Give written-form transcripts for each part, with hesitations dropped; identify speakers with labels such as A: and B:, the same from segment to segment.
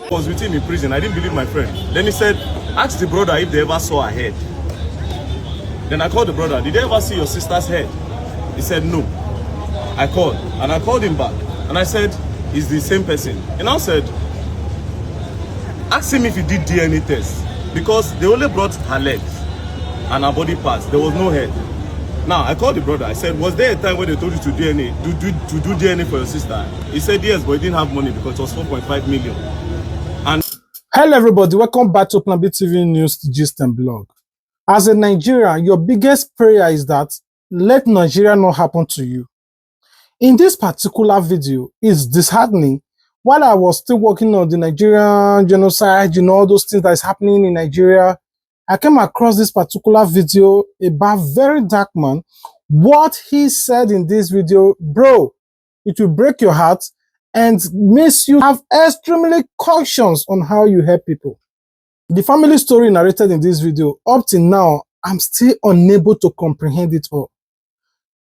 A: was with him in prison. I didn't believe my friend. Then he said, ask the brother if they ever saw her head. Then I called the brother, did they ever see your sister's head? He said no. I called and I called him back and I said, it's the same person. He now said, ask him if he did DNA test, because they only brought her legs and her body parts. There was no head. Now I called the brother. I said, was there a time when they told you to do DNA for your sister? He said yes, but he didn't have money because it was 4.5 million. And
B: hello everybody, welcome back to Plan B TV News Gist and Blog. As a Nigerian, your biggest prayer is that let Nigeria not happen to you. In this particular video, it's disheartening. While I was still working on the Nigerian genocide, all those things that is happening in Nigeria, I came across this particular video about very dark man. What he said in this video, bro, it will break your heart and makes you have extremely cautious on how you help people. The family story narrated in this video, up till now, I'm still unable to comprehend it all.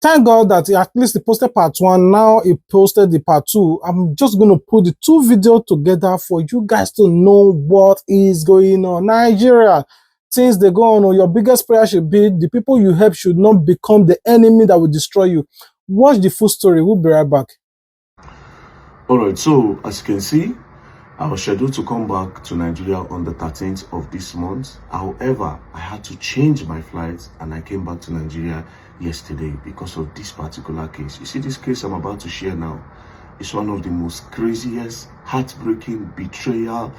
B: Thank God that at least he posted part 1, now he posted the part 2. I'm just going to put the 2 videos together for you guys to know what is going on. Nigeria, things they go on, your biggest prayer should be the people you help should not become the enemy that will destroy you. Watch the full story. We'll be right back.
A: alright, so as you can see, I was scheduled to come back to Nigeria on the 13th of this month. However, I had to change my flight and I came back to Nigeria yesterday because of this particular case. You see, this case I'm about to share now is one of the most craziest, heartbreaking betrayal.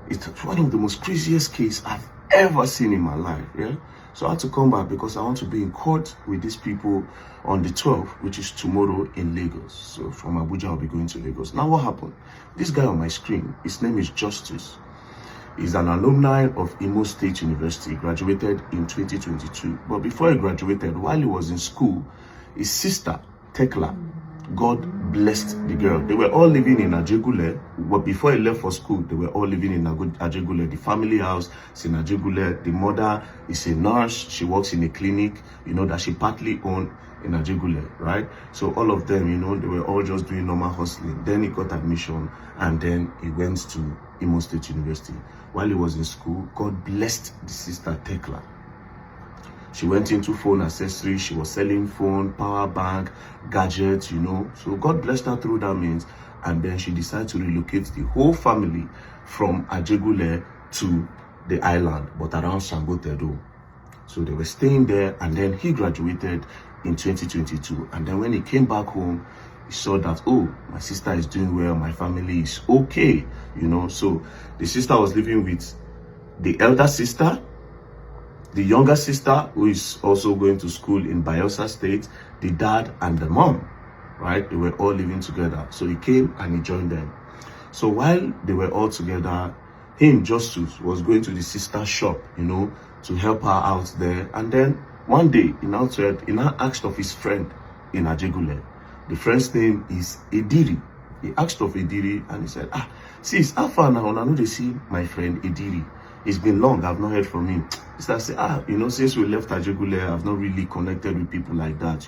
A: It's one of the most craziest cases I've ever seen in my life. Yeah, so I had to come back because I want to be in court with these people on the 12th, which is tomorrow in Lagos. So from Abuja, I'll be going to Lagos. Now, what happened? This guy on my screen, his name is Justus. He's an alumni of Imo State University, graduated in 2022. But before he graduated, while he was in school, his sister, Tekla, God blessed the girl. They were all living in Ajegule, but before he left for school, they were all living in Ajegule. The family house is in Ajegule. The mother is a nurse. She works in a clinic, that she partly owned in Ajegule, right? So all of them, they were all just doing normal hustling. Then he got admission and then he went to Imo State University. While he was in school, God blessed the sister Tekla. She went into phone accessories. She was selling phone, power bank, gadgets, So God blessed her through that means. And then she decided to relocate the whole family from Ajegule to the island, but around Sangotedo. So they were staying there, and then he graduated in 2022. And then when he came back home, he saw that, oh, my sister is doing well, my family is okay, So the sister was living with the elder sister, the younger sister, who is also going to school in Bayelsa State, the dad and the mom, right? They were all living together. So he came and he joined them. So while they were all together, him, Justus, was going to the sister's shop, to help her out there. And then one day, he now asked of his friend in Ajegule. The friend's name is Ediri. He asked of Ediri and he said, sis, how far now? I know they see my friend Ediri. It's been long, I've not heard from him. He started saying, since we left Ajegule, I've not really connected with people like that,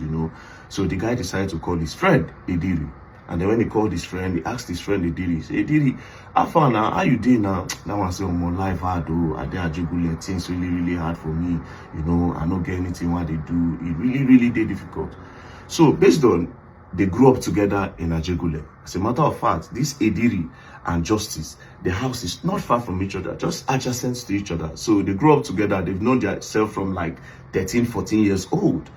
A: So the guy decided to call his friend Ediri. And then when he called his friend, he asked his friend Ediri, he said, Ediri, how far now? How you doing now? That one said, my life hard, I did Ajegule, things really, really hard for me. I don't get anything what they do. It really, really did difficult. So based on, they grew up together in Ajegule. As a matter of fact, this Ediri and Justus, the house is not far from each other, just adjacent to each other. So they grew up together. They've known themselves from like 13, 14 years old,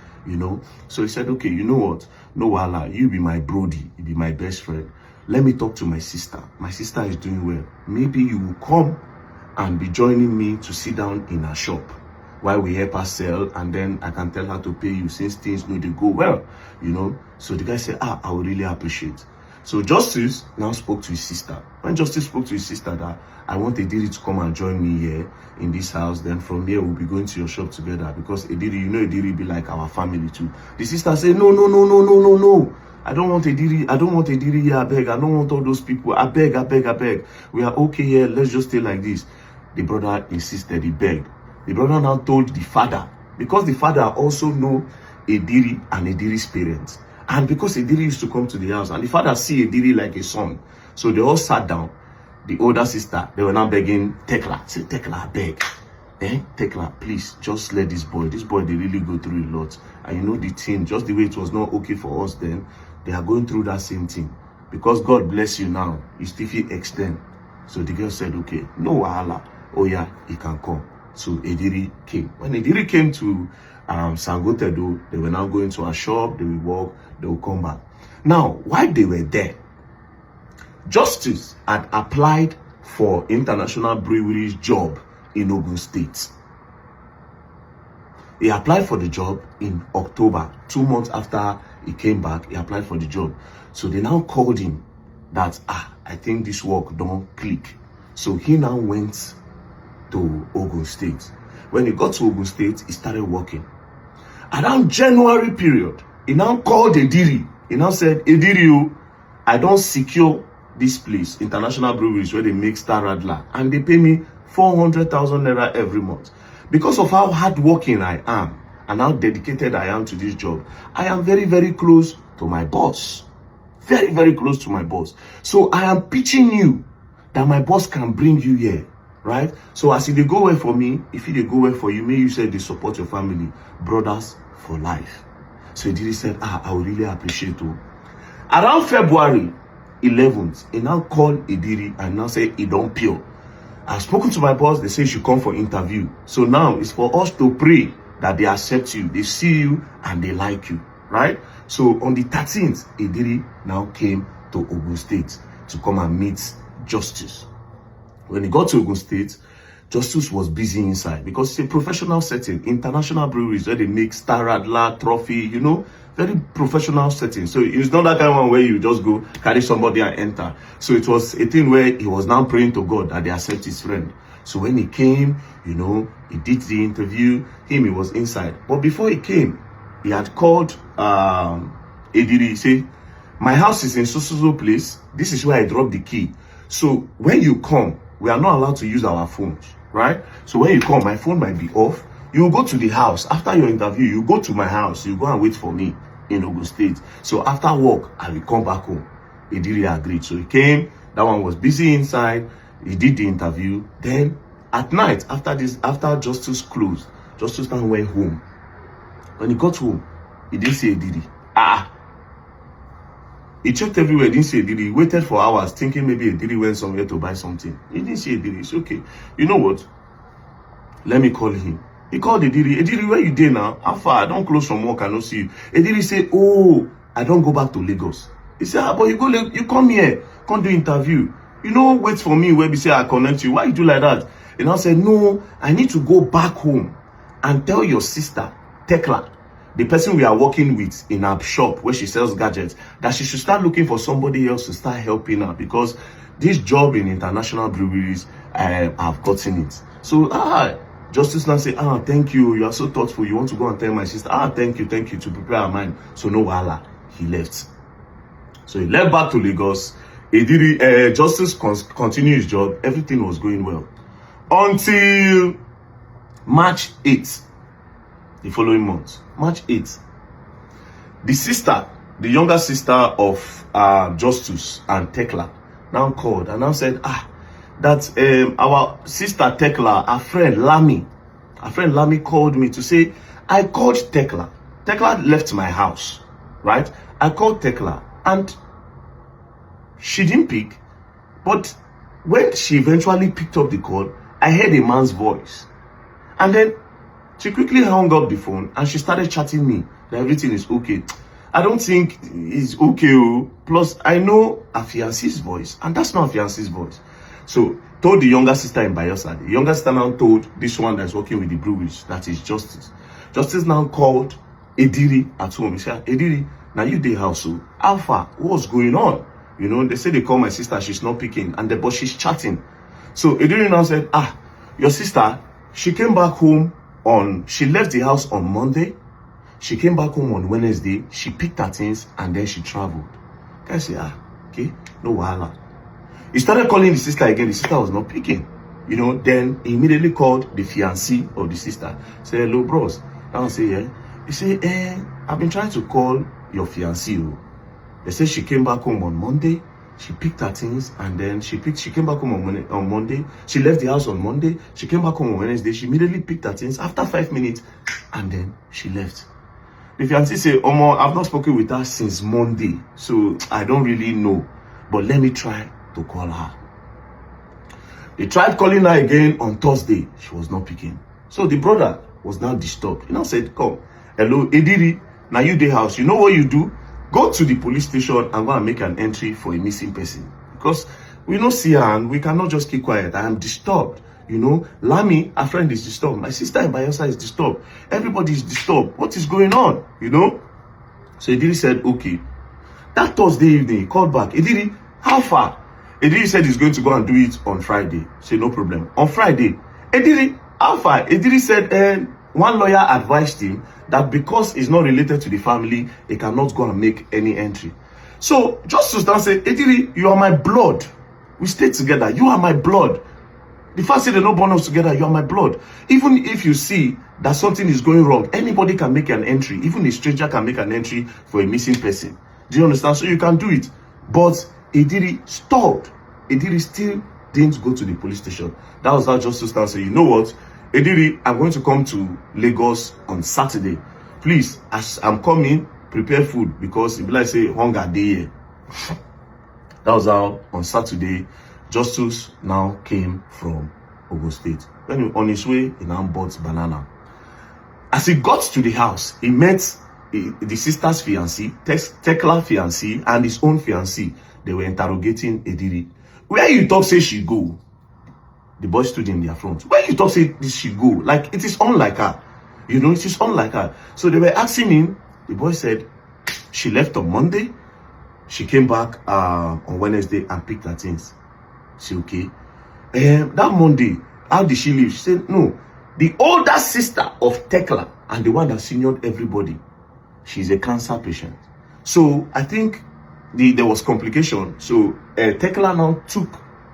A: So he said, okay, you know what? No wahala, you be my brody, you be my best friend. Let me talk to my sister. My sister is doing well. Maybe you will come and be joining me to sit down in her shop while we help her sell, and then I can tell her to pay you since things need to go well, So the guy said, I would really appreciate. So Justus now spoke to his sister. When Justus spoke to his sister that I want Ediri to come and join me here in this house, then from here we'll be going to your shop together, because Ediri, Ediri be like our family too. The sister said, no. I don't want Ediri here, I beg. I don't want all those people. I beg. We are okay here. Let's just stay like this. The brother insisted, he begged. The brother now told the father, because the father also know Ediri and Ediri's parents. And because Ediri used to come to the house, and the father see Ediri like a son. So they all sat down. The older sister, they were now begging Tekla. Say, Tekla, I beg. Tekla, please, just let this boy. This boy, they really go through a lot. And you know the thing, just the way it was not okay for us then, they are going through that same thing. Because God bless you now, you still feel extend. So the girl said, okay, no wahala. Oh yeah, he can come. So Ediri came. When Ediri came to Sangotedo, they were now going to a shop, they will walk, they will come back. Now, while they were there, Justus had applied for International Brewery's job in Ogun State. He applied for the job in October. 2 months after he came back, he applied for the job. So they now called him that, I think this work don't click. So he now went to Ogun State. When he got to Ogun State, he started working. Around January period, he now called Ediri. He now said, Ediri, I don't secure this place, International Breweries, where they make Star Radler, and they pay me 400,000 naira every month. Because of how hardworking I am and how dedicated I am to this job, I am very, very close to my boss. Very, very close to my boss. So I am pitching you that my boss can bring you here, right? So as if they go well for me, if they go well for you, may you say they support your family. Brothers for life. So Ediri said, I would really appreciate you. Around February 11th, he now called Ediri and now said he don't pure. I've spoken to my boss, they say you should come for interview. So now it's for us to pray that they accept you, they see you and they like you, right? So on the 13th, Ediri now came to Ogun State to come and meet Justus. When he got to Ogun State, Justus was busy inside because it's a professional setting, International Breweries where they make Star Radler, Trophy, you know, very professional setting. So it's not that kind of one where you just go carry somebody and enter. So it was a thing where he was now praying to God that they accept his friend. So when he came, you know, he did the interview, he was inside. But before he came, he had called Ediri. He said, my house is in so place. This is where I dropped the key. So when you come, we are not allowed to use our phones, right? So when you come, my phone might be off. You go to the house. After your interview, you go to my house. You go and wait for me in Ogun State. So after work, I will come back home. Ediri agreed. So he came. That one was busy inside. He did the interview. Then at night, after Justus closed, Justus now went home. When he got home, he didn't see Ediri. He checked everywhere, didn't see Ediri. He waited for hours, thinking maybe Ediri went somewhere to buy something. He didn't see Ediri. It's okay. You know what? Let me call him. He called Ediri. Ediri, where you there now? How far? I don't close from work. I don't see you. Ediri said, oh, I don't go back to Lagos. He said, but you come here, come do interview. You know, wait for me where we say I connect you. Why you do like that? And I said, no, I need to go back home and tell your sister, Tekla, the person we are working with in our shop where she sells gadgets, that she should start looking for somebody else to start helping her, because this job in International Breweries, I've gotten it. So, Justus now say, thank you, you are so thoughtful, you want to go and tell my sister, thank you, to prepare her mind. So no wahala, he left. So he left back to Lagos. Ediri, Justus continued his job, everything was going well. Until March 8th, the following month, March 8th, the sister, the younger sister of Justus and Tekla, now called and now said, that our sister Tekla, our friend Lami called me to say, I called Tekla. Tekla left my house, right? I called Tekla and she didn't pick. But when she eventually picked up the call, I heard a man's voice. And then she quickly hung up the phone and she started chatting me that everything is okay. I don't think it's okay. Plus, I know a fiancé's voice, and that's not a fiancé's voice. So, told the younger sister in Bayelsa. The younger sister now told this one that's working with the breweries, that is Justus. Justus now called Ediri at home. He said, Ediri, now you dey house, so Alpha, what's going on? You know, they say they call my sister, she's not picking, but she's chatting. So Ediri now said, your sister, she came back home she left the house on Monday. She came back home on Wednesday. She picked her things and then she traveled. I said, okay, no wahala. He started calling the sister again. The sister was not picking. Then he immediately called the fiancé of the sister. Say, hello, bros. I will say, yeah. He say, I've been trying to call your fiancé. They say she came back home on Monday. She picked her things and then she came back home on Monday. She left the house on Monday. She came back home on Wednesday. She immediately picked her things after 5 minutes and then she left. The fiancé say, Omo, I've not spoken with her since Monday, so I don't really know. But let me try to call her. They tried calling her again on Thursday. She was not picking. So the brother was now disturbed. He now said, come, hello, Ediri, now you the house. You know what you do? Go to the police station and go and make an entry for a missing person. Because we don't see her and we cannot just keep quiet. I am disturbed. Lami, our friend, is disturbed. My sister in Bayelsa is disturbed. Everybody is disturbed. What is going on? So Ediri said, okay. That Thursday evening, he called back. Ediri, how far? Ediri said he's going to go and do it on Friday. Say, no problem. On Friday, Ediri, how far? Ediri said, one lawyer advised him that because he's not related to the family, he cannot go and make any entry. So Justus now said, Ediri, you are my blood. We stay together. You are my blood. The fact that they don't born us together, you are my blood. Even if you see that something is going wrong, anybody can make an entry. Even a stranger can make an entry for a missing person. Do you understand? So you can do it. But Ediri stopped. Ediri still didn't go to the police station. That was how Justus now said, you know what? Ediri, I'm going to come to Lagos on Saturday. Please, as I'm coming, prepare food because if I say hunger day here. That was how on Saturday Justus now came from Ogun State. When on his way, he now bought banana. As he got to the house, he met the sister's fiancé, Tekla fiancé, and his own fiancé. They were interrogating Ediri. Where you talk say she go? The boy stood in their front. Where you talk say this she go? Like it is unlike her. It is unlike her. So they were asking him. The boy said she left on Monday. She came back on Wednesday and picked her things. She okay. That Monday, how did she leave? She said, no. The older sister of Tekla and the one that seniored everybody, she's a cancer patient. So I think there was complication. So Tekla now took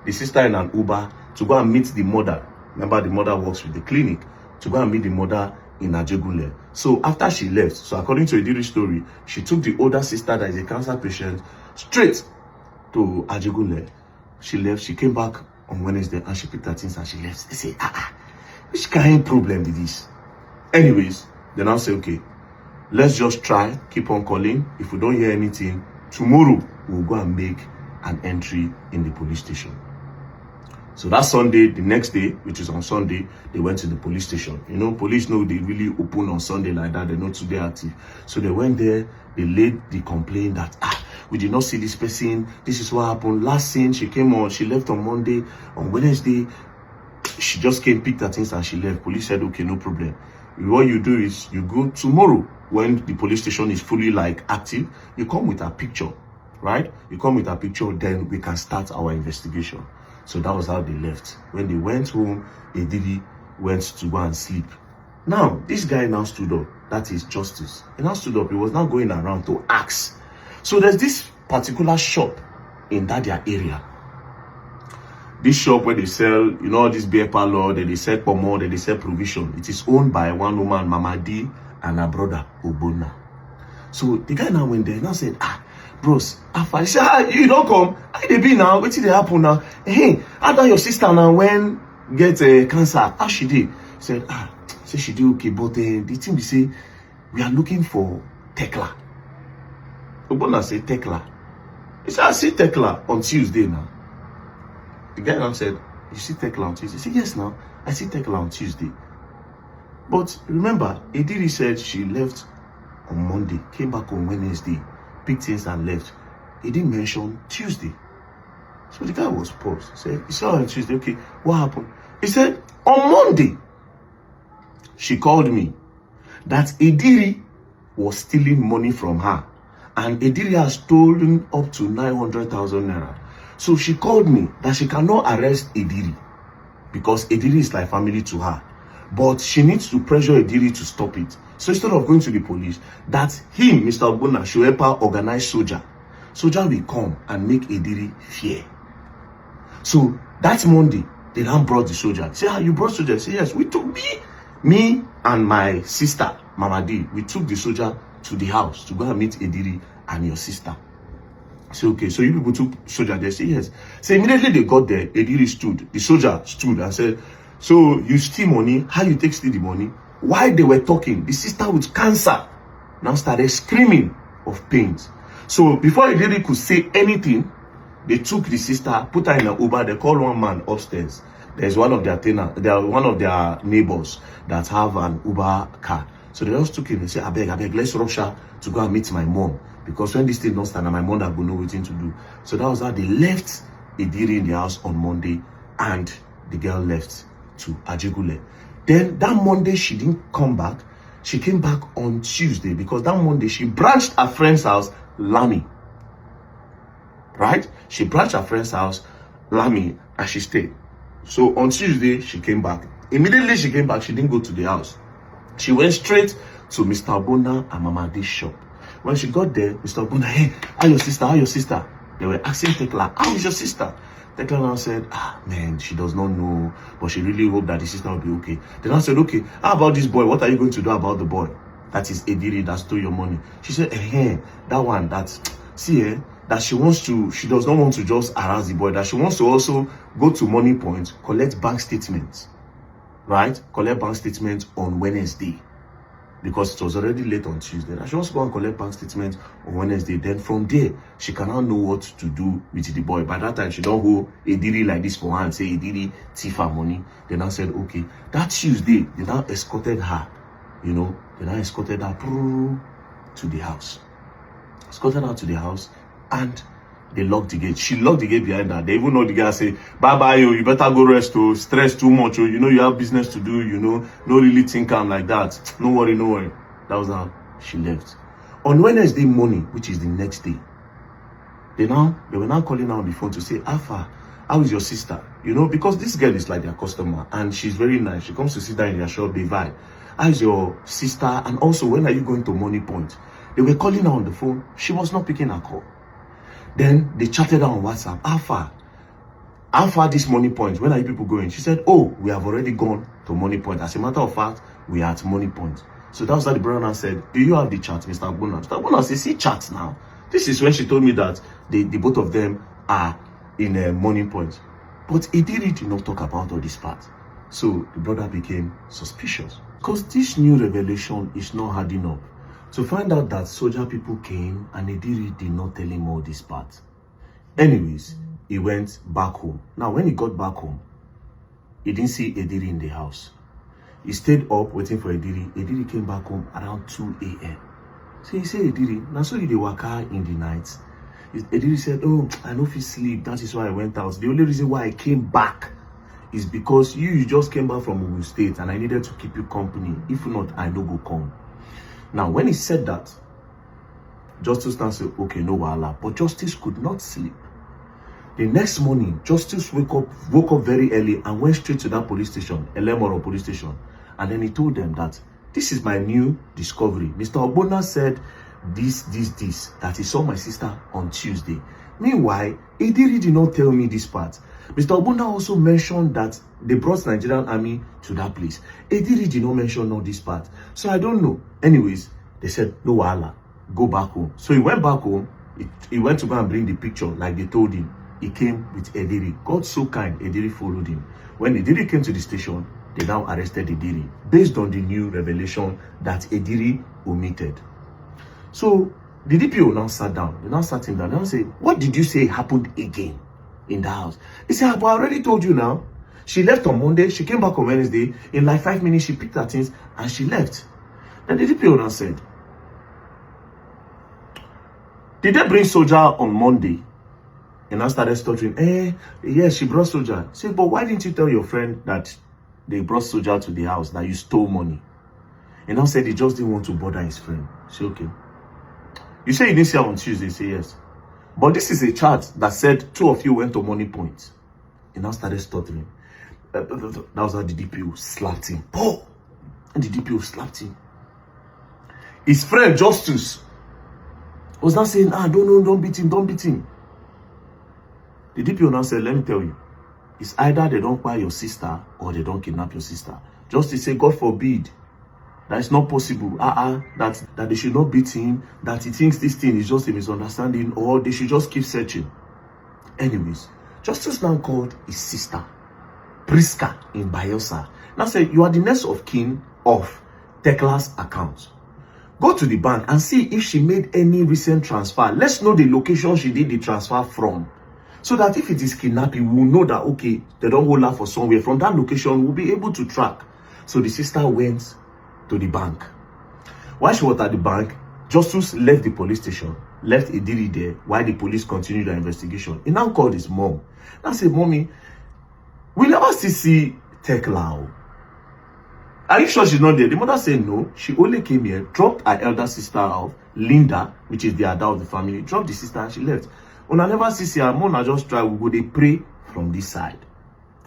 A: the sister in an Uber to go and meet the mother. Remember, the mother works with the clinic. To go and meet the mother in Ajegunle. So after she left, so according to Ediri's story, she took the older sister that is a cancer patient straight to Ajegunle. She left. She came back on Wednesday and she picked her things and she left. They say, which kind of problem is this? Anyways, they now say, okay, let's just try, keep on calling. If we don't hear anything, tomorrow we'll go and make an entry in the police station. So that Sunday, the next day, which is on Sunday, they went to the police station. Police know they really open on Sunday like that. They're not today active. So they went there, they laid the complaint that, we did not see this person. This is what happened. Last scene, she came on, she left on Monday. On Wednesday, she just came, picked her things and she left. Police said, okay, no problem. What you do is you go tomorrow when the police station is fully active, you come with a picture, right? You come with a picture, then we can start our investigation. So that was how they left. When they went home, Ediri went to go and sleep. Now, this guy now stood up. That is Justus. He now stood up. He was now going around to ask. So there's this particular shop in that their area. This shop where they sell, all this beer parlor, that they sell pomo, that they sell provision. It is owned by one woman, Mama D, and her brother, Obona. So the guy now went there and now said, bros, I said, you don't come. How they be now? What did they happen now? Hey, how about your sister now when get cancer? How she did? He said, say she do okay, but the thing we say, we are looking for Tekla. Obona said, Tekla. He said, I see Tekla on Tuesday now. The guy now said, you see Tekla on Tuesday? He said, yes now, I see Tekla on Tuesday. But remember, Ediri said she left on Monday, came back on Wednesday, picked things and left. He didn't mention Tuesday. So the guy was paused. He said, you saw her on Tuesday. Okay, what happened? He said, on Monday, she called me that Ediri was stealing money from her. And Ediri has stolen up to 900,000 naira. So she called me that she cannot arrest Ediri because Ediri is like family to her. But she needs to pressure Ediri to stop it. So instead of going to the police, that him, Mr. Obona, should help her organize soldier. Soldier will come and make Ediri fear. So that Monday, They now brought the soldier. Say, ah, you brought soldier? Say, yes, we took me and my sister, Mama D, we took the soldier to the house to go and meet Ediri and your sister. Say, okay, so you people took soldier there? Say, yes. So immediately they got there, Ediri stood, the soldier stood and said, so you steal money? How you take steal the money? While they were talking, the sister with cancer now started screaming of pains. So before Ediri could say anything, they took the sister, put her in an Uber. They called one man upstairs. There's one of their one of their neighbors that have an Uber car. So they just took him and said, I beg, let's rush her to go and meet my mom. Because when this thing don't stand, my mom will know what to do. So that was how they left Ediri in the house on Monday, and the girl left to Ajigule. Then that Monday, she didn't come back. She came back on Tuesday, because that Monday, she branched her friend's house, Lami. Right? She branched her friend's house, Lami, and she stayed. So on Tuesday, she came back. Immediately she came back, she didn't go to the house. She went straight to Mr. Bona and Mama D's shop. When she got there, Mr. Bona, hey, how your sister? How your sister? They were asking Tekla, how is your sister? Tekla now said, man, she does not know, but she really hoped that the sister will be okay. They now said, okay, how about this boy? What are you going to do about the boy? That is Ediri that stole your money. She said, that one, that she does not want to just harass the boy, that she wants to also go to Money Point, collect bank statements, right? Collect bank statements on Wednesday, because it was already late on Tuesday. That she wants to go and collect bank statements on Wednesday. Then from there, she can now know what to do with the boy. By that time, she don't hold Ediri like this for her and say, Ediri, thief her money. They now said, okay. That Tuesday, they now escorted her, they now escorted her to the house. Escorted her to the house, and they locked the gate. She locked the gate behind her. They even know the guy say, bye-bye, you better go rest, stress too much, you know you have business to do, no really think I'm like that. No worry. That was how she left. On Wednesday morning, which is the next day, they were now calling her on the phone to say, Alpha, how is your sister? Because this girl is like their customer, and she's very nice. She comes to sit down in their shop, they vibe. How is your sister? And also, when are you going to Money Point? They were calling her on the phone. She was not picking her call. Then they chatted her on WhatsApp. How far this Money Point? When are you people going? She said, oh, we have already gone to Money Point. As a matter of fact, we are at Money Point. So that was how the brother now said, do you have the chat, Mr. Bona? Mr. Bona said, see chat now. This is when she told me that the both of them are in a Money Point. But Ediri did not talk about all this part. So the brother became suspicious, because this new revelation is not hard enough to find out that soldier people came and Ediri did not tell him all this part. Anyways, he went back home. Now, when he got back home, he didn't see Ediri in the house. He stayed up waiting for Ediri. Ediri came back home around 2 a.m. So he said, Ediri, now so you dey waka in the night. Ediri said, oh, I no fit sleep. That is why I went out. The only reason why I came back is because you just came back from Ogun State and I needed to keep you company. If not, I no go come. Now, when he said that, Justus now said, okay, no wahala. But Justice could not sleep. The next morning, Justice woke up very early and went straight to that police station, Elemoro police station. And then he told them that this is my new discovery. Mr. Ogbonna said this, that he saw my sister on Tuesday. Meanwhile, Ediri did not tell me this part. Mr. Ogbonna also mentioned that they brought Nigerian army to that place. Ediri did not mention all this part. So I don't know. Anyways, they said, no wahala, go back home. So he went back home. He went to go and bring the picture like they told him. He came with Ediri. God so kind, Ediri followed him. When Ediri came to the station, they now arrested Ediri based on the new revelation that Ediri omitted. So the DPO now sat down. They now sat him down. They now said, what did you say happened again in the house? He said, but I already told you now. She left on Monday. She came back on Wednesday. In like 5 minutes, she picked her things and she left. Then the DPO now said, did they bring soldier on Monday? And I started stuttering. Yes, she brought soldier. Say, but why didn't you tell your friend that they brought soldier to the house, that you stole money? And I said he just didn't want to bother his friend. Say, okay. You say you didn't see her on Tuesday. Say, yes. But this is a chart that said 2 of you went to Money Point. And I started stuttering. That was how the DPO slapped him. Oh! And the DPO slapped him. His friend, Justus, was now saying, don't beat him. The DPO now said, let me tell you. It's either they don't buy your sister or they don't kidnap your sister. Justice say, God forbid, that is not possible. That they should not beat him, that he thinks this thing is just a misunderstanding, or they should just keep searching. Anyways, Justice now called his sister, Priska in Bayelsa. Now said, you are the next of kin of Tekla's account. Go to the bank and see if she made any recent transfer. Let's know the location she did the transfer from. So that if it is kidnapping, we'll know that, okay, they don't hold her for somewhere. From that location, we'll be able to track. So the sister went to the bank. While she was at the bank, Justus left the police station, left Ediri there while the police continued their investigation. He now called his mom. Now said, Mommy, we never still see Tekla. Are you sure she's not there? The mother said no. She only came here, dropped her elder sister off, Linda, which is the adult of the family, dropped the sister and she left. When I never see her, mom, I just try, we go, they pray from this side.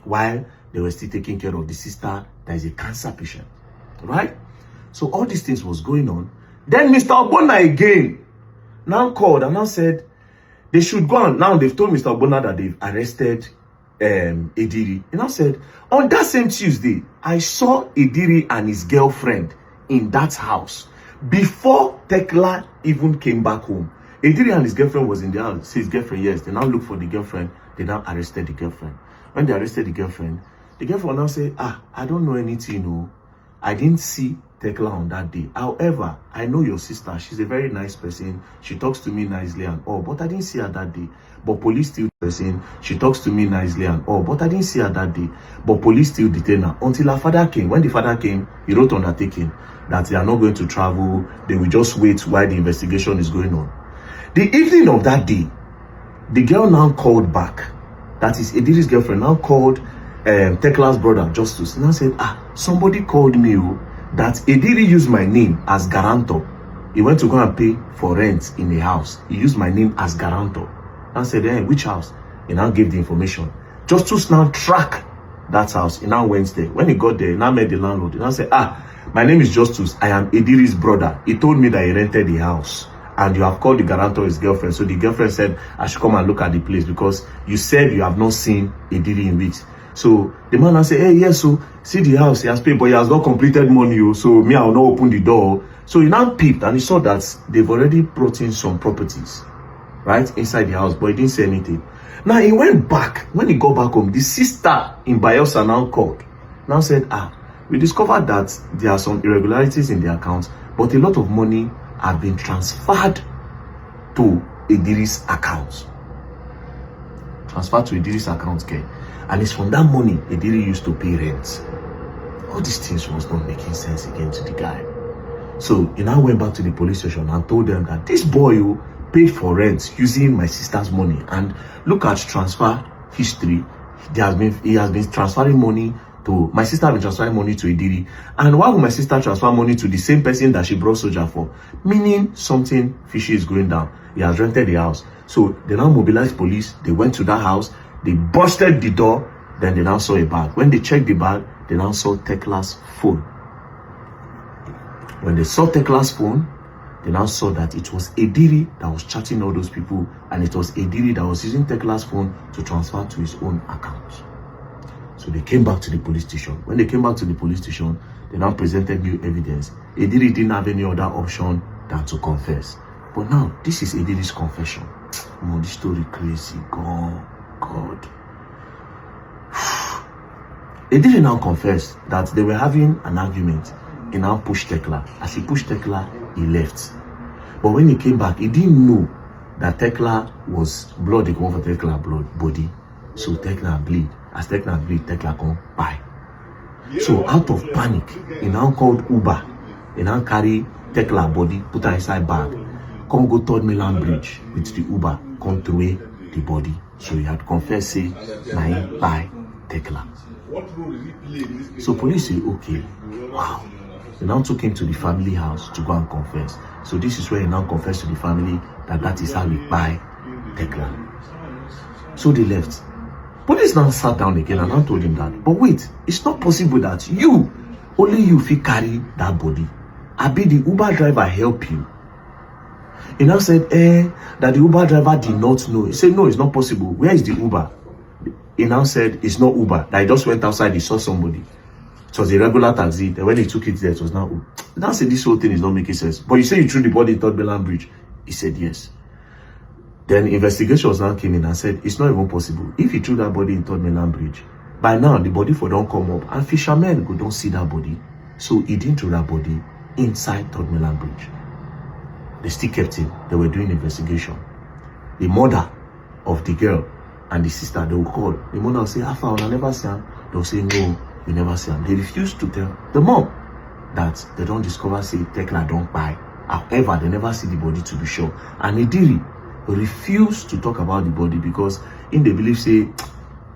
A: While they were still taking care of the sister that is a cancer patient. Right? So all these things was going on. Then Mr. Obona again now called and now said they should go on. Now they've told Mr. Obona that they've arrested Ediri. And I said, on that same Tuesday, I saw Ediri and his girlfriend in that house before Tekla even came back home. Ediri and his girlfriend was in the house. His girlfriend, yes. They now look for the girlfriend. They now arrested the girlfriend. When they arrested the girlfriend now said, I don't know anything, no. I didn't see Tekla on that day. However, I know your sister. She's a very nice person. She talks to me nicely and all, but I didn't see her that day. But police still person. She talks to me nicely and all, but I didn't see her that day. But police still detain her until her father came. When the father came, he wrote undertaking that they are not going to travel. They will just wait while the investigation is going on. The evening of that day, the girl now called back. That is Ediri's girlfriend now called Tekla's brother Justus. And I said, somebody called me that Ediri used my name as guarantor. He went to go and pay for rent in a house. He used my name as guarantor. I said, which house? He now gave the information. Justus now tracked that house. He now went there. When he got there, he now met the landlord. He now said, my name is Justus. I am Ediri's brother. He told me that he rented the house. And you have called the guarantor his girlfriend. So the girlfriend said, I should come and look at the place because you said you have not seen Ediri in weeks. So the man now said, yes, so see the house, he has paid, but he has not completed money, so me, I will not open the door. So he now peeped and he saw that they've already brought in some properties, right, inside the house, but he didn't say anything. Now he went back. When he got back home, the sister in Bayelsa now called. Now said, we discovered that there are some irregularities in the account, but a lot of money have been transferred to Ediri's account. Transferred to Ediri's account, okay? And it's from that money Ediri used to pay rent. All these things was not making sense again to the guy. So he now went back to the police station and told them that this boy paid for rent using my sister's money. And look at transfer history. He has been transferring money to my sister. Has been transferring money to Ediri. And why would my sister transfer money to the same person that she brought soldier for? Meaning something fishy is going down. He has rented the house. So they now mobilized police. They went to that house. They busted the door. Then they now saw a bag. When they checked the bag, they now saw Tekla's phone. When they saw Tekla's phone, they now saw that it was Ediri that was chatting all those people, and it was Ediri that was using Tekla's phone to transfer to his own account. So they came back to the police station. When they came back to the police station, they now presented new evidence. Ediri didn't have any other option than to confess. But now, this is Ediri's confession. Oh, this story crazy. God. Ediri now confessed that they were having an argument. He now pushed Tekla. As he pushed Tekla, he left. But when he came back, he didn't know that Tekla was blood. They come for Tekla body. So Tekla bleed. As Tekla bleed, Tekla come by. So out of panic, he now called Uber. He now carry Tekla body, put her inside bag. Come go Third Mainland Bridge with the Uber. Come throw away the body. So he had confessed, say, na him buy Tekla. So police say, okay, wow. They now took him to the family house to go and confess. So this is where he now confessed to the family that is how he buy Tekla. So they left. Police now sat down again and now told him that, but wait, it's not possible that only you fit carry that body. Abi the Uber driver help you. He now said, that the Uber driver did not know. He said, no, it's not possible. Where is the Uber? he now said it's not Uber, that he just went outside, he saw somebody. It was a regular taxi. Then when he took it there, it was not Uber. He now said this whole thing is not making sense. But you say you threw the body in Third Mainland Bridge. He said yes. Then investigations now came in and said it's not even possible. If he threw that body in Third Mainland Bridge, by now the body for don't come up and fishermen go don't see that body. So he didn't throw that body inside Third Mainland Bridge. They still kept him. They were doing investigation. The mother of the girl and the sister, they will call. The mother will say, I found, I never see him. They'll say, no, we never see him. They refused to tell the mom that they don't discover, say, Tekla don't buy. However, they never see the body to be sure. And Ediri refused to talk about the body because in they believe, say,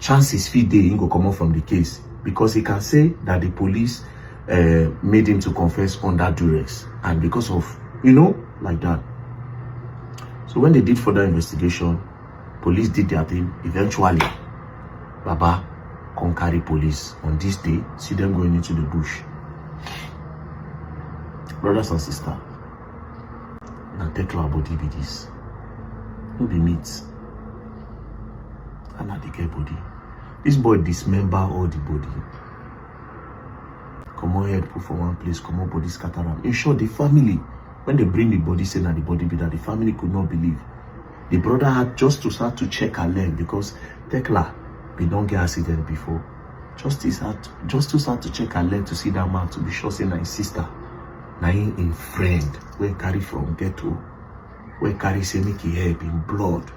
A: chances fit dey he go come out from the case. Because he can say that the police made him to confess under duress. And because of, like that. So when they did further investigation, police did their thing. Eventually, Baba come carry police on this day, see them going into the bush. Brothers and sisters, now Tekla body be this. No be meat. And now they get body. This boy dismember all the body. Come on head, put for one place, come on body scatter around. In short, the family, when they bring the body, say that the body be that, the family could not believe. The brother had just to start to check her leg because Tekla, we don't get accident before. Justice had just to start to check her leg to see that man to be sure say na his sister, na him friend, where carry from ghetto, where carry say make he help in blood.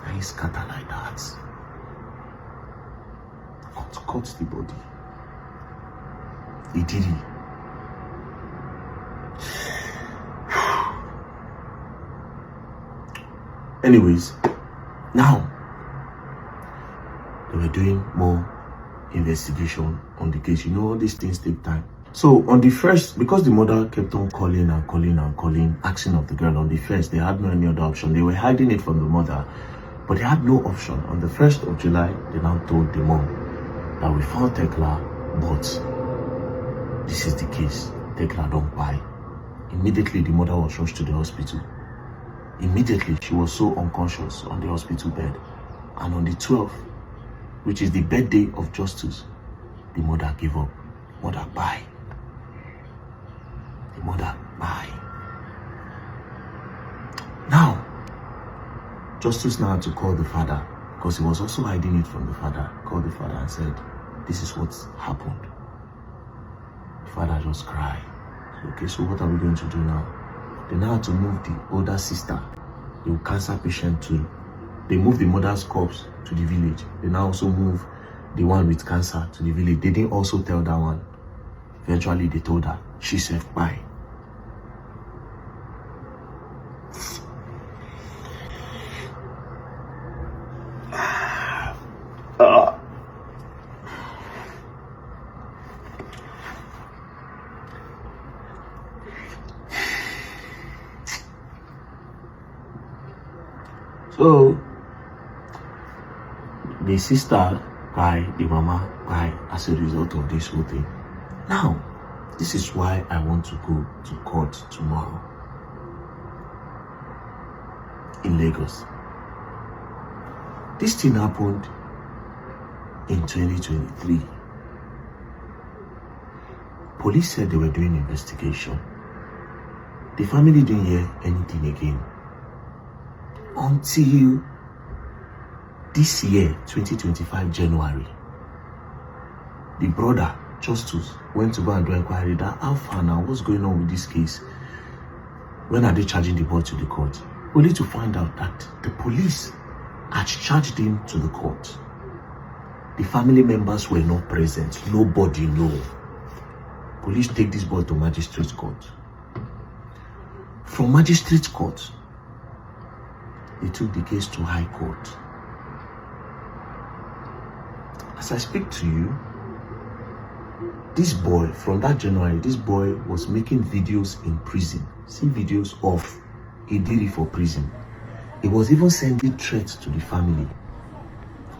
A: Na him scatter like that. Cut the body. Ediri. Anyways, now they were doing more investigation on the case. All these things take time. So on the first, because the mother kept on calling and calling and calling, asking of the girl on the first, they had no any other option. They were hiding it from the mother, but they had no option. On the 1st of July, they now told the mom that we found Tekla, but this is the case. Tekla don't buy. Immediately, the mother was rushed to the hospital. Immediately, she was so unconscious on the hospital bed. And on the 12th, which is the birthday of Justus, the mother gave up. Mother, bye. The mother, bye. Now, Justus now had to call the father because he was also hiding it from the father. Called the father and said, this is what's happened. The father just cried. Okay, so what are we going to do now? They now had to move the older sister, the cancer patient, to. They moved the mother's corpse to the village. They now also move the one with cancer to the village. They didn't also tell that one. Eventually, they told her. She said, bye. So, the sister cried, the mama cried as a result of this whole thing. Now, this is why I want to go to court tomorrow in Lagos. This thing happened in 2023. Police said they were doing investigation. The family didn't hear anything again. Until this year, 2025 January, the brother, Justus, went to go and do inquiry that how far now, what's going on with this case? When are they charging the boy to the court? Only to find out that the police had charged him to the court. The family members were not present. Nobody knew. Police take this boy to magistrate court. From magistrate court, they took the case to High Court. As I speak to you, this boy, from that January, this boy was making videos in prison. See videos of Ediri for prison. He was even sending threats to the family.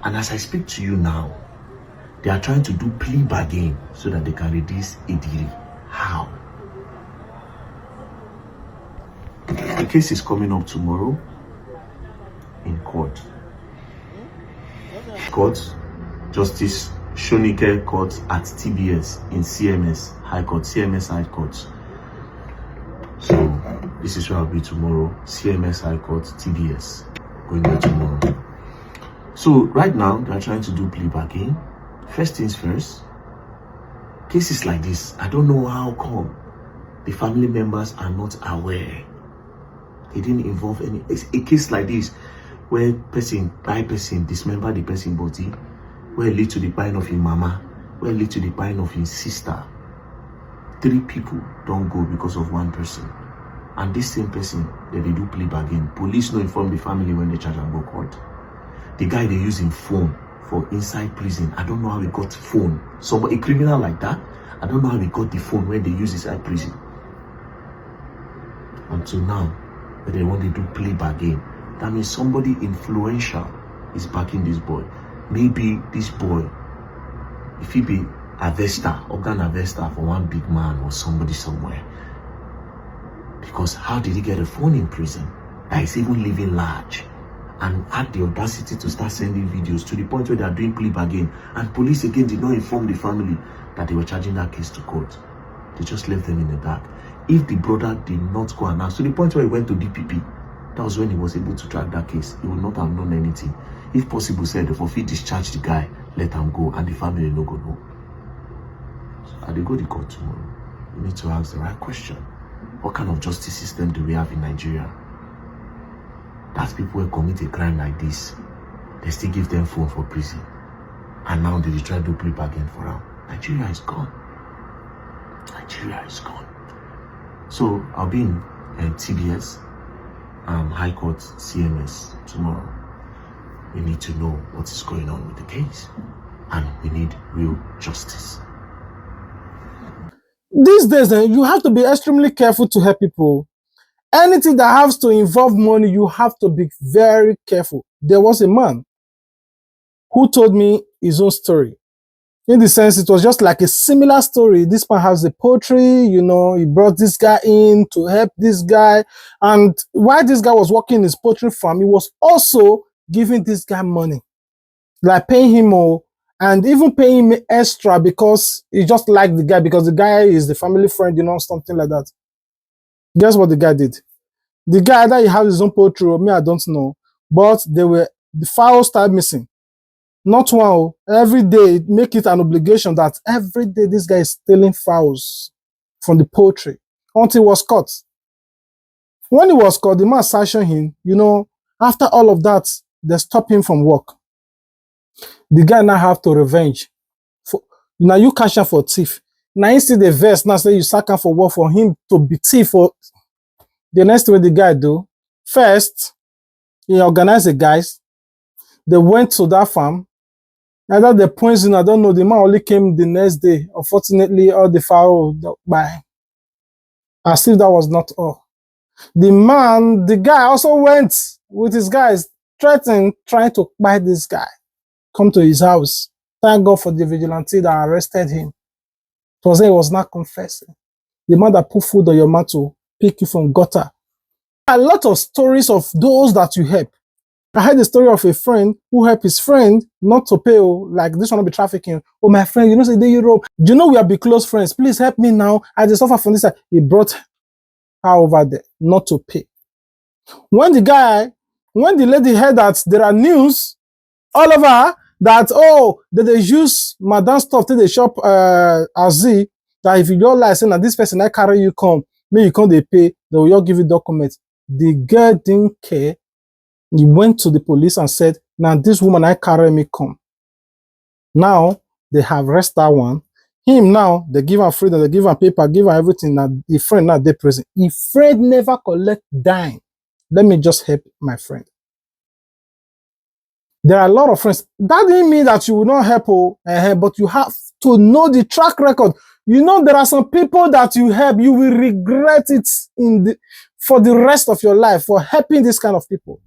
A: And as I speak to you now, they are trying to do plea bargain so that they can release Ediri. How? The case is coming up tomorrow in court. Court, Justice Shonike Court at TBS in CMS High Court, CMS High Court. So this is where I'll be tomorrow, CMS High Court, TBS, going there tomorrow. So right now, they're trying to do plea bargain. First things first, cases like this, I don't know how come the family members are not aware. They didn't involve any. A case like this, where person by person dismember the person body, where it lead to the dying of his mama, where it lead to the dying of his sister. 3 people don't go because of 1 person. And this same person, they do plea bargain. Police no inform the family when they charge and go court. The guy they use him phone for inside prison. I don't know how he got phone. Somebody, a criminal like that, I don't know how he got the phone when they use inside prison. Until now, but they want to do plea bargain. That means somebody influential is backing this boy. Maybe this boy, if he be organ harvester for one big man or somebody somewhere. Because how did he get a phone in prison that is even living large and had the audacity to start sending videos to the point where they are doing plea bargain, and police again did not inform the family that they were charging that case to court. They just left them in the dark. If the brother did not go and ask, to the point where he went to DPP, that was when he was able to track that case. He would not have known anything. If possible, said, if he discharge the guy, let him go, and the family no go know. So they go to court tomorrow. You need to ask the right question. What kind of justice system do we have in Nigeria? That people who commit a crime like this, they still give them phone for prison. And now they try to do plea bargain for them. Nigeria is gone. Nigeria is gone. So I'll be in TBS, High Court, CMS tomorrow. We need to know what is going on with the case, and we need real justice.
B: These days, you have to be extremely careful to help people. Anything that has to involve money, you have to be very careful. There was a man who told me his own story. In the sense, it was just like a similar story. This man has a poultry, you know, he brought this guy in to help this guy. And while this guy was working in his poultry farm, he was also giving this guy money, like paying him more, and even paying him extra because he just liked the guy, because the guy is the family friend, you know, something like that. Guess what the guy did? The guy, either he has his own poultry or me, I don't know, but the fowls started missing. Not one, every day, make it an obligation that every day this guy is stealing fowls from the poultry until he was caught. When he was caught, the man sanctioned him. You know, after all of that, they stopped him from work. The guy now have to revenge. Now you catch him for thief. Now you see the verse now say you sack him for work for him to be thief. For the next thing the guy do, first, he organized the guys. They went to that farm. Either the poison, I don't know, the man only came the next day. Unfortunately, all the fowl by. As if that was not all. The guy also went with his guys, trying to buy this guy. Come to his house. Thank God for the vigilante that arrested him. It was he was not confessing. The man that put food on your mouth to pick you from gutter. A lot of stories of those that you help. I heard the story of a friend who helped his friend not to pay, like this one will be trafficking. Oh, my friend, you know, say they Europe. Do you know we have been close friends? Please help me now. I just suffer from this. He brought her over there not to pay. When the lady heard that there are news all over that, oh, that they use madam stuff till they shop Azi, that if you don't like saying that this person I carry you come, maybe you come they pay, they will all give you documents. The girl didn't care. He went to the police and said, now this woman I carry me come. Now they have arrested that one. Him now, they give him freedom, they give him paper, give him everything. Now the friend now they prison. His friend never collect dime. Let me just help my friend. There are a lot of friends. That didn't mean that you will not help, but you have to know the track record. You know, there are some people that you help, you will regret it for the rest of your life for helping this kind of people.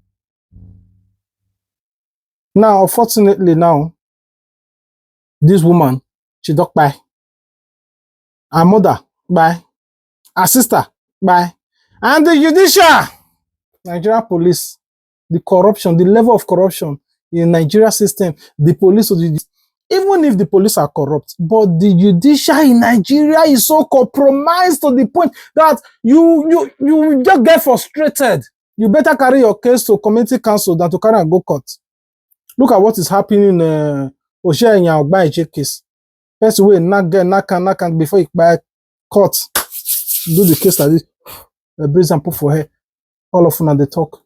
B: Now, unfortunately, now, this woman, she don't buy. Her mother, buy. Her sister, buy. And the judicial, Nigeria police, the corruption, the level of corruption in Nigeria system, the police will do this. Even if the police are corrupt, but the judiciary in Nigeria is so compromised to the point that you just get frustrated. You better carry your case to community council than to carry and go court. Look at what is happening in Oshenya Ogbaije case. First way, knock before you buy court. Do the case like this. Breeze and put for her. All of them they talk.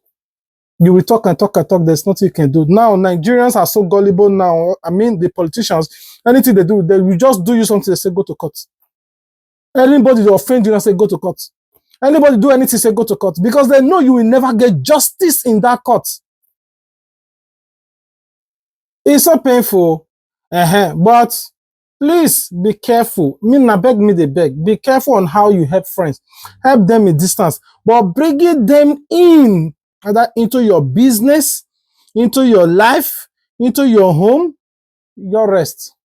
B: You will talk and talk and talk. There's nothing you can do. Now, Nigerians are so gullible now. I mean, the politicians, anything they do, they will just do you something, they say, go to court. Anybody they offend you and say, go to court. Anybody do anything, say, go to court. Because they know you will never get justice in that court. It's so painful. But please be careful. Beg me, they beg. Be careful on how you help friends. Help them in distance. But bringing them in, either into your business, into your life, into your home, your rest.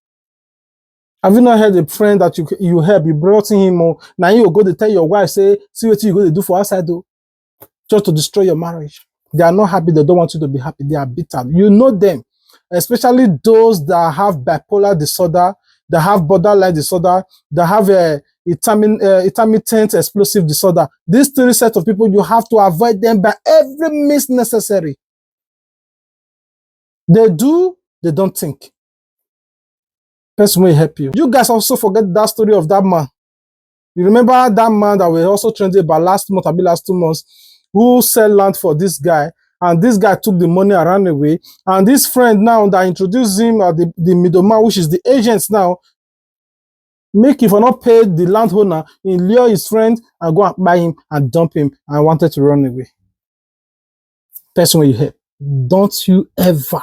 B: Have you not heard a friend that you help, you brought him, or now you go to tell your wife, say, see what you go to do for outside, though, just to destroy your marriage. They are not happy. They don't want you to be happy. They are bitter. You know them, especially those that have bipolar disorder, that have borderline disorder, that have a intermittent explosive disorder. These three sets of people, you have to avoid them by every means necessary. They do, they don't think. Person will help you. You guys also forget that story of that man. You remember that man that we also trended about last month, maybe last 2 months, who sell land for this guy, and this guy took the money and ran away. And this friend now that introduced him, the middleman, which is the agents now, make if I not pay the landowner, he lure his friend and go and buy him and dump him and wanted to run away. Person you help. Don't you ever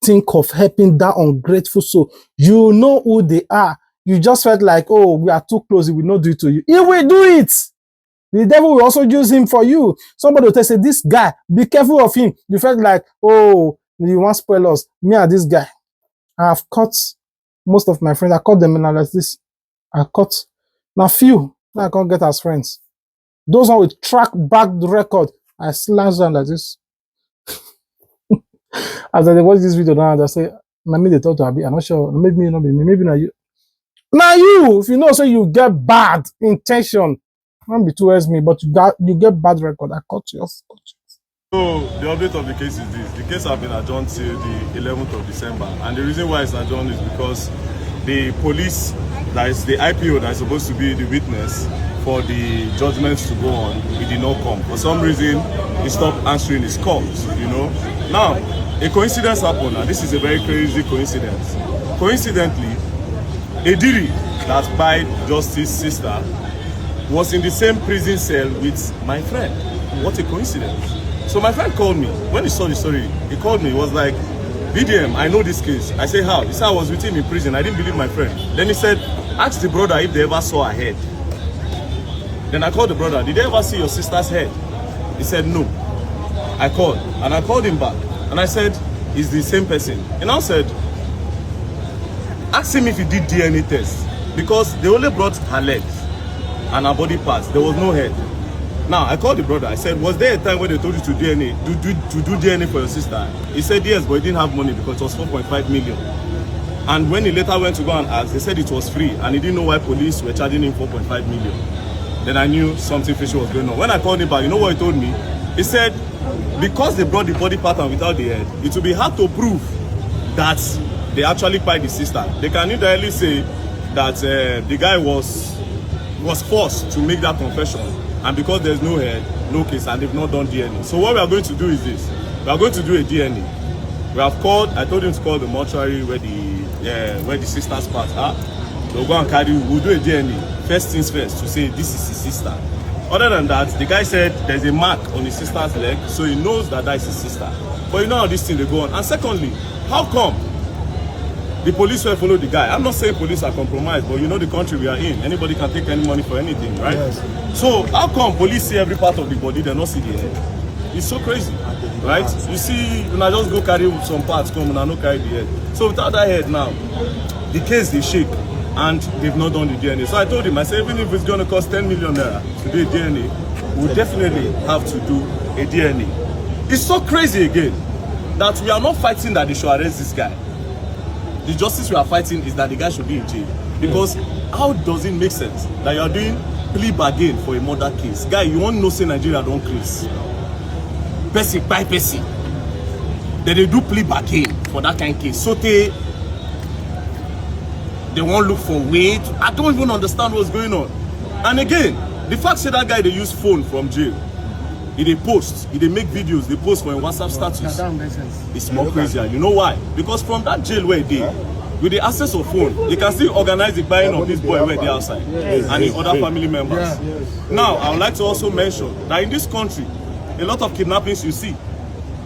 B: think of helping that ungrateful soul. You know who they are. You just felt like, oh, we are too close, he will not do it to you. He will do it. The devil will also use him for you. Somebody will tell you, this guy, be careful of him. You felt like, oh, you want to spoil us. Me and this guy. I have caught most of my friends. I caught them in like this. I caught. Now few, now I can't get as friends. Those one with track back the record, I slash them like this. As they watch this video now, they say, maybe they thought to be, I'm not sure, maybe not be me, maybe not you. Now you, if you know, so you get bad intention, don't be towards me, but you get bad record. I caught you.
C: So the update of the case is this: the case has been adjourned till the 11th of December, and the reason why it's adjourned is because the police, that is the IPO that is supposed to be the witness for the judgments to go on, he did not come. For some reason, he stopped answering his calls. You know, now a coincidence happened, and this is a very crazy coincidence. Coincidentally, Ediri, that's by Justice's sister, was in the same prison cell with my friend. What a coincidence. So my friend called me. When he saw the story, he called me. He was like, BDM, I know this case. I said, how? He said, I was with him in prison. I didn't believe my friend. Then he said, ask the brother if they ever saw her head. Then I called the brother. Did they ever see your sister's head? He said, no. I called. And I called him back. And I said, it's the same person. He now said, ask him if he did DNA test. Because they only brought her legs and her body parts. There was no head. Now, I called the brother. I said, was there a time when they told you to do DNA for your sister? He said, yes, but he didn't have money because it was 4.5 million. And when he later went to go and ask, they said it was free. And he didn't know why police were charging him 4.5 million. Then I knew something fishy was going on. When I called him back, you know what he told me? He said, because they brought the body pattern without the head, it will be hard to prove that they actually killed the sister. They can indirectly say that the guy was forced to make that confession. And because there's no head, no case, and they've not done DNA. So what we are going to do is this. We are going to do a DNA. We have called, I told him to call the mortuary where the sister's parts are. They'll go and carry, we'll do a DNA. First things first, to say this is his sister. Other than that, the guy said there's a mark on his sister's leg, so he knows that is his sister. But you know how this thing they go on. And secondly, how come the police will follow the guy? I'm not saying police are compromised, but you know the country we are in. Anybody can take any money for anything, right? Yes. So how come police see every part of the body, they not see the head? It's so crazy, right? You see, when I just go carry some parts, come and I don't carry the head. So without that head now, the case they shake, and they've not done the DNA. So I told him, I said, even if it's going to cost 10 million naira to do a DNA, we'll definitely have to do a DNA. It's so crazy again. that we are not fighting that they should arrest this guy. The justice we are fighting is that the guy should be in jail. Because how does it make sense that you are doing plea bargain for a murder case? Guy, you want to know say Nigeria don't craze. Person by person. Then they do plea bargain for that kind of case. So they won't look for weight. I don't even understand what's going on. And again, the fact that that guy they use phone from jail. They post, they make videos, they post for a WhatsApp status. It's more crazier. You know why? Because from that jail where they, with the access of phone, they can still organize the buying of this boy where they outside and the other family members. Now, I would like to also mention that in this country, a lot of kidnappings you see,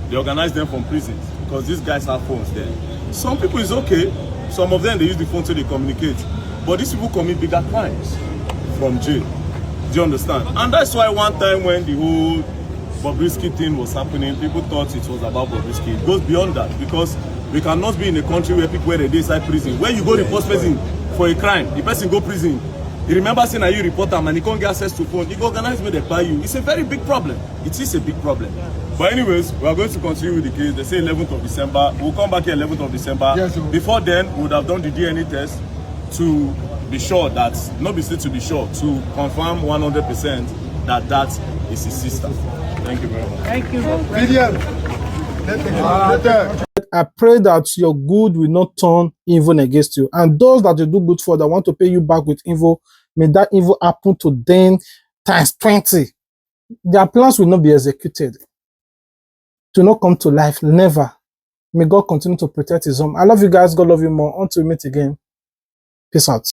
C: they organize them from prisons because these guys have phones there. Some people is okay. Some of them, they use the phone so they communicate. But these people commit bigger crimes from jail. Do you understand? And that's why one time when the whole Bobrisky thing was happening, people thought it was about Bobrisky. It goes beyond that because we cannot be in a country where people were inside prison. When you go report person for a crime, the person go prison. You remember saying that you report them and you can't get access to phone. You go organize me, they buy you. It's a very big problem. It is a big problem. But anyways, we are going to continue with the case. They say 11th of December. We'll come back here 11th of December. Yes, before then, we would have done the DNA test to be sure that, not be still to be sure, to confirm 100% that that is his sister. Thank you very much. Thank you.
B: I pray that your good will not turn evil against you. And those that you do good for that want to pay you back with evil, may that evil happen to them times 20. Their plans will not be executed. To not come to life, never. May God continue to protect his home. I love you guys. God love you more. Until we meet again. Peace out.